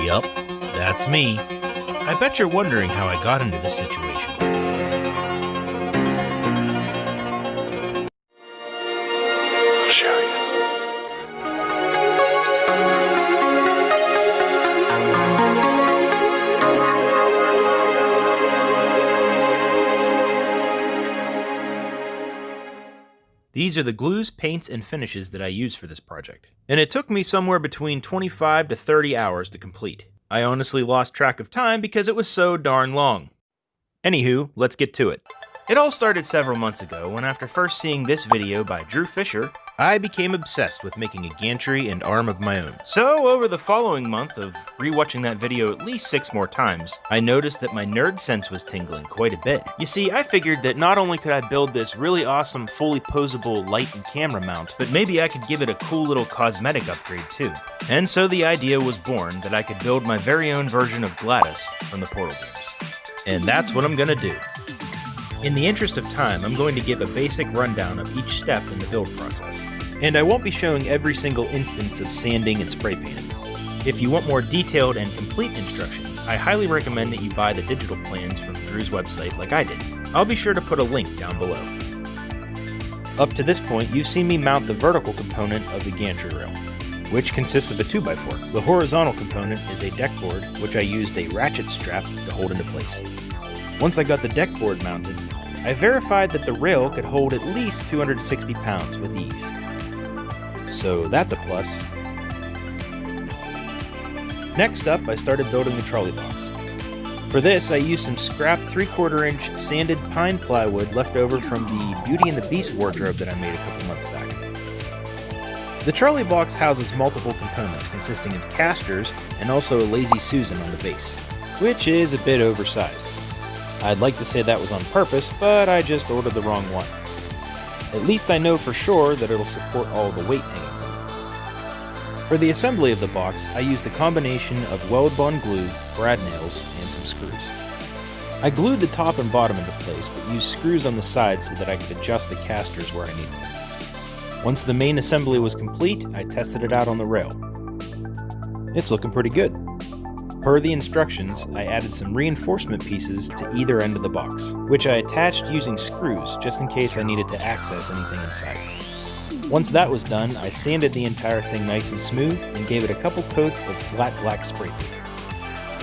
Yup, that's me. I bet you're wondering how I got into this situation. These are the glues, paints, and finishes that I use for this project. And it took me somewhere between 25 to 30 hours to complete. I honestly lost track of time because it was so darn long. Anywho, let's get to it. It all started several months ago when, after first seeing this video by Drew Fisher, I became obsessed with making a gantry and arm of my own. So over the following month of rewatching that video at least 6 more times, I noticed that my nerd sense was tingling quite a bit. You see, I figured that not only could I build this really awesome fully posable light and camera mount, but maybe I could give it a cool little cosmetic upgrade too. And so the idea was born that I could build my very own version of GLaDOS from the Portal games. And that's what I'm gonna do. In the interest of time, I'm going to give a basic rundown of each step in the build process. And I won't be showing every single instance of sanding and spray painting. If you want more detailed and complete instructions, I highly recommend that you buy the digital plans from Drew's website like I did. I'll be sure to put a link down below. Up to this point, you've seen me mount the vertical component of the gantry rail, which consists of a 2x4. The horizontal component is a deck board, which I used a ratchet strap to hold into place. Once I got the deck board mounted, I verified that the rail could hold at least 260 pounds with ease. So that's a plus. Next up, I started building the trolley box. For this, I used some scrap 3/4 inch sanded pine plywood left over from the Beauty and the Beast wardrobe that I made a couple months back. The trolley box houses multiple components consisting of casters and also a Lazy Susan on the base, which is a bit oversized. I'd like to say that was on purpose, but I just ordered the wrong one. At least I know for sure that it'll support all the weight hanging from it. For the assembly of the box, I used a combination of weld-bond glue, brad nails, and some screws. I glued the top and bottom into place, but used screws on the sides so that I could adjust the casters where I needed them. Once the main assembly was complete, I tested it out on the rail. It's looking pretty good. Per the instructions, I added some reinforcement pieces to either end of the box, which I attached using screws just in case I needed to access anything inside. Once that was done, I sanded the entire thing nice and smooth and gave it a couple coats of flat black spray paint,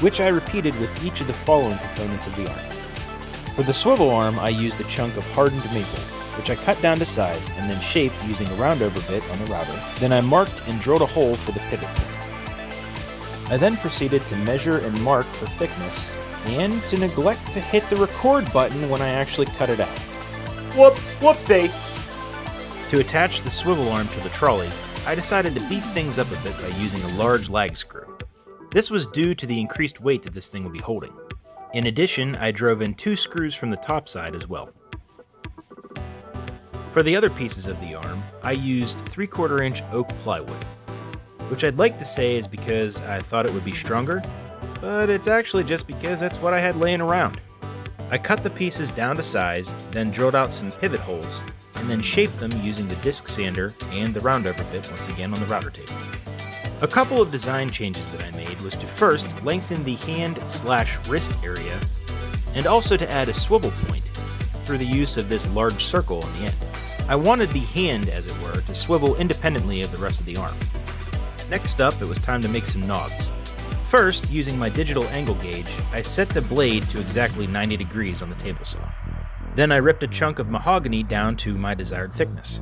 which I repeated with each of the following components of the arm. For the swivel arm, I used a chunk of hardened maple, which I cut down to size and then shaped using a roundover bit on the router. Then I marked and drilled a hole for the pivot point. I then proceeded to measure and mark for thickness, and to neglect to hit the record button when I actually cut it out. Whoopsie! To attach the swivel arm to the trolley, I decided to beef things up a bit by using a large lag screw. This was due to the increased weight that this thing would be holding. In addition, I drove in 2 screws from the top side as well. For the other pieces of the arm, I used 3/4 inch oak plywood, which I'd like to say is because I thought it would be stronger, but it's actually just because that's what I had laying around. I cut the pieces down to size, then drilled out some pivot holes, and then shaped them using the disc sander and the roundover bit once again on the router table. A couple of design changes that I made was to first lengthen the hand/wrist area, and also to add a swivel point through the use of this large circle on the end. I wanted the hand, as it were, to swivel independently of the rest of the arm. Next up, it was time to make some knobs. First, using my digital angle gauge, I set the blade to exactly 90 degrees on the table saw. Then I ripped a chunk of mahogany down to my desired thickness.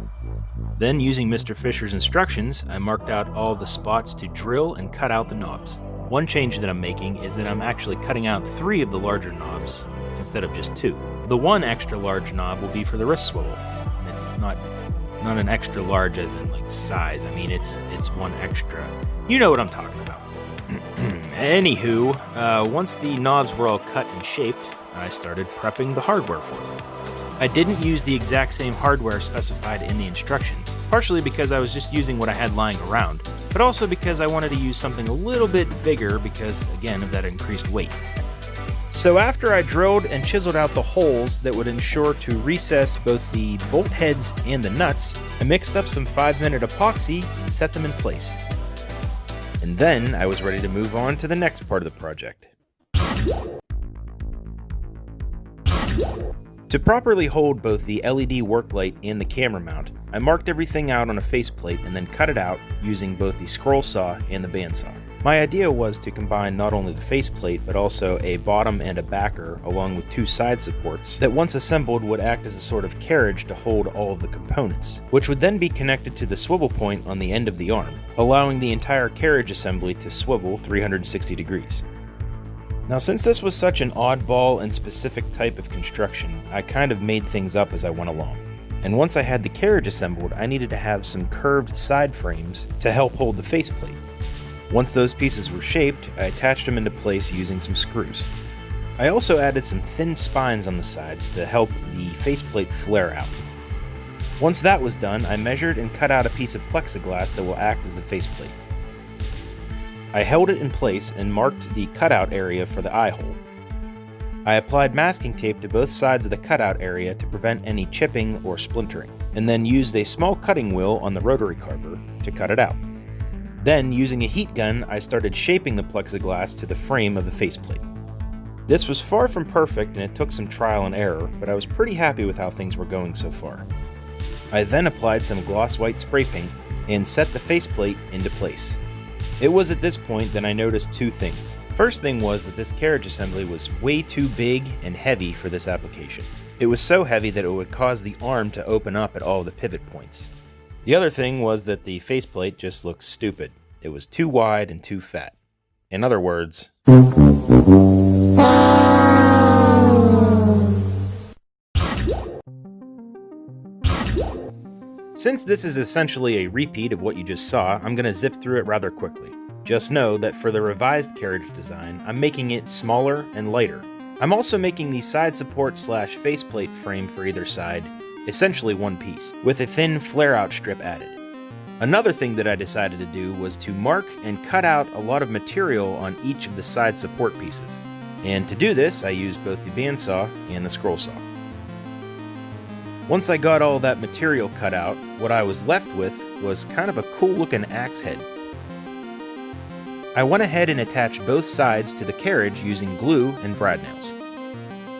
Then, using Mr. Fisher's instructions, I marked out all the spots to drill and cut out the knobs. One change that I'm making is that I'm actually cutting out 3 of the larger knobs instead of just 2. The one extra large knob will be for the wrist swivel, and it's not an extra large as in like size. I mean, it's one extra. You know what I'm talking about. Anywho, once the knobs were all cut and shaped, I started prepping the hardware for them. I didn't use the exact same hardware specified in the instructions, partially because I was just using what I had lying around, but also because I wanted to use something a little bit bigger because, again, of that increased weight. So after I drilled and chiseled out the holes that would ensure to recess both the bolt heads and the nuts, I mixed up some 5-minute epoxy and set them in place. And then I was ready to move on to the next part of the project. To properly hold both the LED work light and the camera mount, I marked everything out on a faceplate and then cut it out using both the scroll saw and the bandsaw. My idea was to combine not only the faceplate but also a bottom and a backer along with two side supports that once assembled would act as a sort of carriage to hold all of the components, which would then be connected to the swivel point on the end of the arm, allowing the entire carriage assembly to swivel 360 degrees. Now, since this was such an oddball and specific type of construction, I kind of made things up as I went along. And once I had the carriage assembled, I needed to have some curved side frames to help hold the faceplate. Once those pieces were shaped, I attached them into place using some screws. I also added some thin spines on the sides to help the faceplate flare out. Once that was done, I measured and cut out a piece of plexiglass that will act as the faceplate. I held it in place and marked the cutout area for the eye hole. I applied masking tape to both sides of the cutout area to prevent any chipping or splintering, and then used a small cutting wheel on the rotary carver to cut it out. Then, using a heat gun, I started shaping the plexiglass to the frame of the faceplate. This was far from perfect and it took some trial and error, but I was pretty happy with how things were going so far. I then applied some gloss white spray paint and set the faceplate into place. It was at this point that I noticed two things. First thing was that this carriage assembly was way too big and heavy for this application. It was so heavy that it would cause the arm to open up at all the pivot points. The other thing was that the faceplate just looked stupid. It was too wide and too fat. In other words, since this is essentially a repeat of what you just saw, I'm going to zip through it rather quickly. Just know that for the revised carriage design, I'm making it smaller and lighter. I'm also making the side support / faceplate frame for either side essentially one piece, with a thin flare-out strip added. Another thing that I decided to do was to mark and cut out a lot of material on each of the side support pieces. And to do this, I used both the bandsaw and the scroll saw. Once I got all that material cut out, what I was left with was kind of a cool looking axe head. I went ahead and attached both sides to the carriage using glue and brad nails.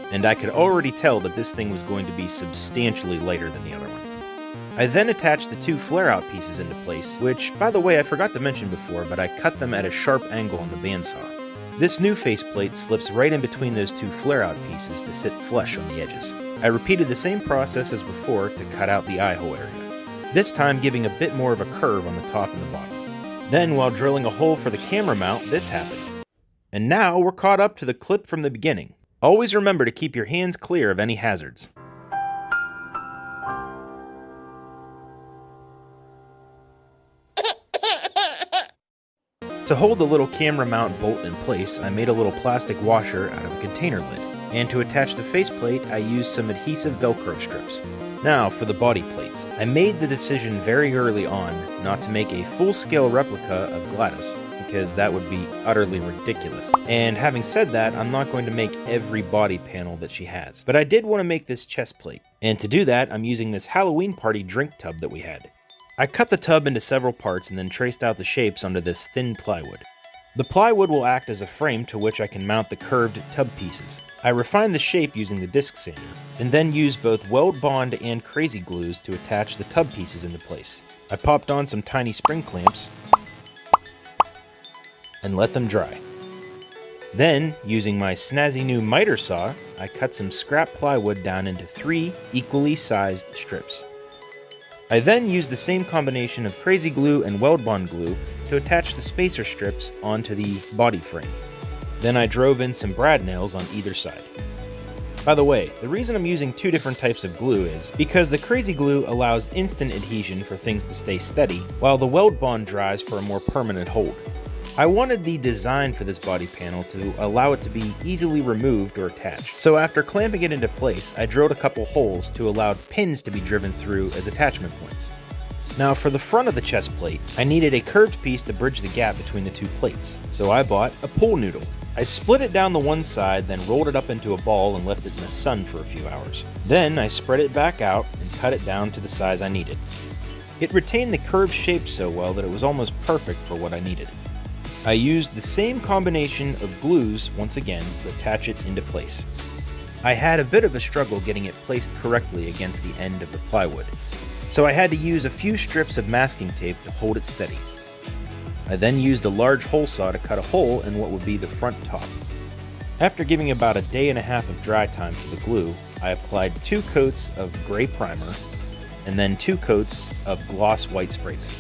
And I could already tell that this thing was going to be substantially lighter than the other one. I then attached the two flare-out pieces into place, which, by the way, I forgot to mention before, but I cut them at a sharp angle on the bandsaw. This new faceplate slips right in between those two flare-out pieces to sit flush on the edges. I repeated the same process as before to cut out the eye hole area, this time giving a bit more of a curve on the top and the bottom. Then, while drilling a hole for the camera mount, this happened. And now we're caught up to the clip from the beginning. Always remember to keep your hands clear of any hazards. To hold the little camera mount bolt in place, I made a little plastic washer out of a container lid. And to attach the faceplate, I used some adhesive Velcro strips. Now for the body plates. I made the decision very early on not to make a full-scale replica of GLaDOS, because that would be utterly ridiculous. And having said that, I'm not going to make every body panel that she has. But I did want to make this chest plate. And to do that, I'm using this Halloween party drink tub that we had. I cut the tub into several parts and then traced out the shapes onto this thin plywood. The plywood will act as a frame to which I can mount the curved tub pieces. I refined the shape using the disc sander, and then used both weld bond and crazy glues to attach the tub pieces into place. I popped on some tiny spring clamps and let them dry. Then, using my snazzy new miter saw, I cut some scrap plywood down into 3 equally sized strips. I then used the same combination of crazy glue and weld bond glue to attach the spacer strips onto the body frame. Then I drove in some brad nails on either side. By the way, the reason I'm using 2 different types of glue is because the crazy glue allows instant adhesion for things to stay steady, while the weld bond dries for a more permanent hold. I wanted the design for this body panel to allow it to be easily removed or attached. So after clamping it into place, I drilled a couple holes to allow pins to be driven through as attachment points. Now for the front of the chest plate, I needed a curved piece to bridge the gap between the 2 plates. So I bought a pool noodle. I split it down the one side, then rolled it up into a ball and left it in the sun for a few hours. Then I spread it back out and cut it down to the size I needed. It retained the curved shape so well that it was almost perfect for what I needed. I used the same combination of glues once again to attach it into place. I had a bit of a struggle getting it placed correctly against the end of the plywood, so I had to use a few strips of masking tape to hold it steady. I then used a large hole saw to cut a hole in what would be the front top. After giving about a day and a half of dry time for the glue, I applied 2 coats of gray primer and then 2 coats of gloss white spray paint.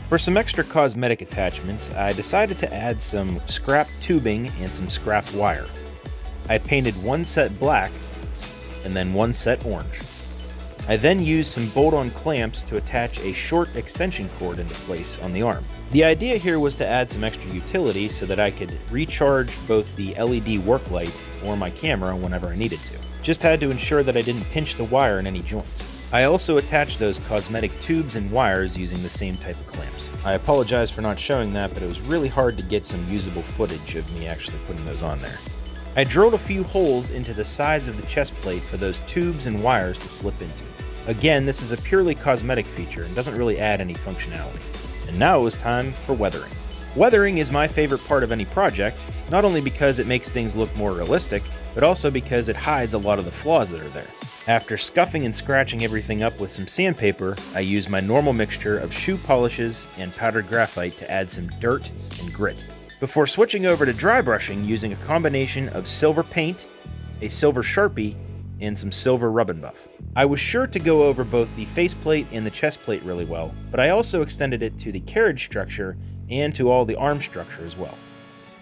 For some extra cosmetic attachments, I decided to add some scrap tubing and some scrap wire. I painted 1 set black and then 1 set orange. I then used some bolt-on clamps to attach a short extension cord into place on the arm. The idea here was to add some extra utility so that I could recharge both the LED work light or my camera whenever I needed to. Just had to ensure that I didn't pinch the wire in any joints. I also attached those cosmetic tubes and wires using the same type of clamps. I apologize for not showing that, but it was really hard to get some usable footage of me actually putting those on there. I drilled a few holes into the sides of the chest plate for those tubes and wires to slip into. Again, this is a purely cosmetic feature and doesn't really add any functionality. And now it was time for weathering. Weathering is my favorite part of any project, not only because it makes things look more realistic, but also because it hides a lot of the flaws that are there. After scuffing and scratching everything up with some sandpaper, I used my normal mixture of shoe polishes and powdered graphite to add some dirt and grit, before switching over to dry brushing using a combination of silver paint, a silver Sharpie, and some silver rub and buff. I was sure to go over both the faceplate and the chest plate really well, but I also extended it to the carriage structure and to all the arm structure as well.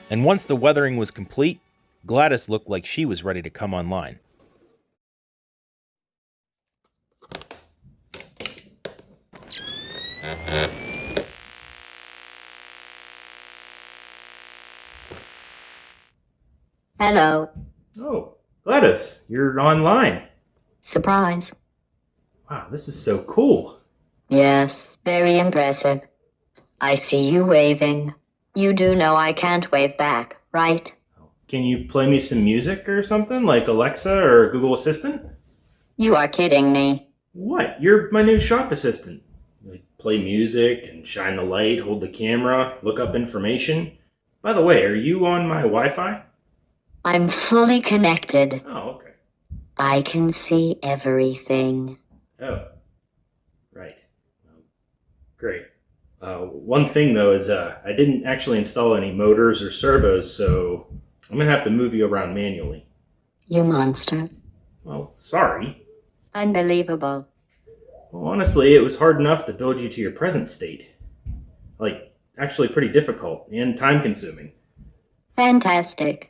And once the weathering was complete, GLaDOS looked like she was ready to come online. Hello. Oh, GLaDOS, you're online. Surprise. Wow, this is so cool. Yes, very impressive. I see you waving. You do know I can't wave back, right? Can you play me some music or something, like Alexa or Google Assistant? You are kidding me. What? You're my new shop assistant. Like, play music and shine the light, hold the camera, look up information. By the way, are you on my Wi-Fi? I'm fully connected. Oh, okay. I can see everything. Oh, right. Great. One thing though is I didn't actually install any motors or servos, so I'm gonna have to move you around manually. You monster. Well, sorry. Unbelievable. Well, honestly, it was hard enough to build you to your present state. Like, actually pretty difficult and time-consuming. Fantastic.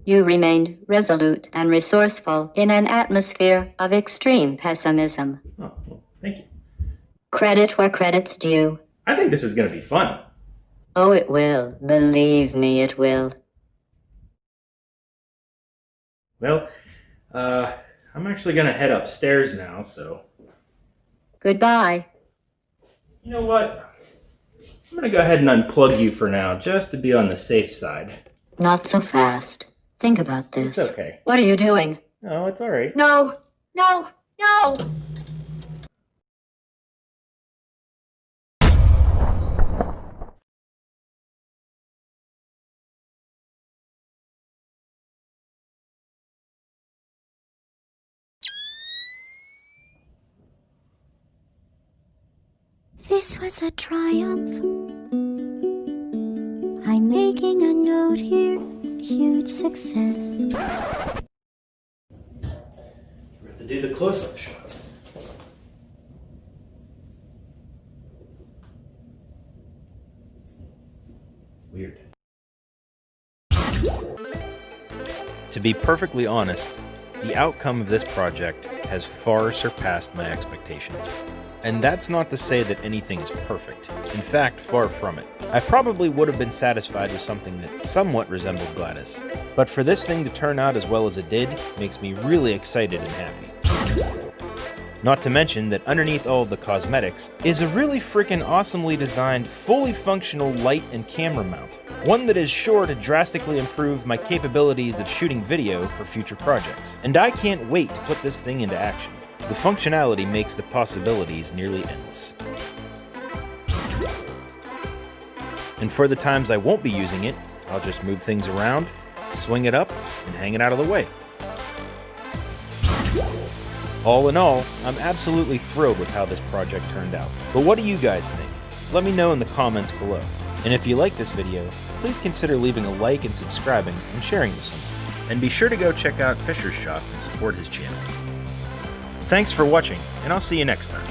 You remained resolute and resourceful in an atmosphere of extreme pessimism. Oh, well, thank you. Credit where credit's due. I think this is gonna be fun. Oh, it will. Believe me, it will. Well, I'm actually gonna head upstairs now, so... Goodbye. You know what? I'm gonna go ahead and unplug you for now, just to be on the safe side. Not so fast. Think about this. It's okay. What are you doing? No, it's alright. No! No! No! This was a triumph. I'm making a note here. Huge success. We have to do the close-up shot. Weird. To be perfectly honest, the outcome of this project has far surpassed my expectations. And that's not to say that anything is perfect. In fact, far from it. I probably would have been satisfied with something that somewhat resembled GLaDOS. But for this thing to turn out as well as it did, makes me really excited and happy. Not to mention that underneath all of the cosmetics is a really freaking awesomely designed, fully functional light and camera mount. One that is sure to drastically improve my capabilities of shooting video for future projects. And I can't wait to put this thing into action. The functionality makes the possibilities nearly endless. And for the times I won't be using it, I'll just move things around, swing it up, and hang it out of the way. All in all, I'm absolutely thrilled with how this project turned out. But what do you guys think? Let me know in the comments below. And if you like this video, please consider leaving a like and subscribing and sharing with someone. And be sure to go check out Fisher's shop and support his channel. Thanks for watching, and I'll see you next time.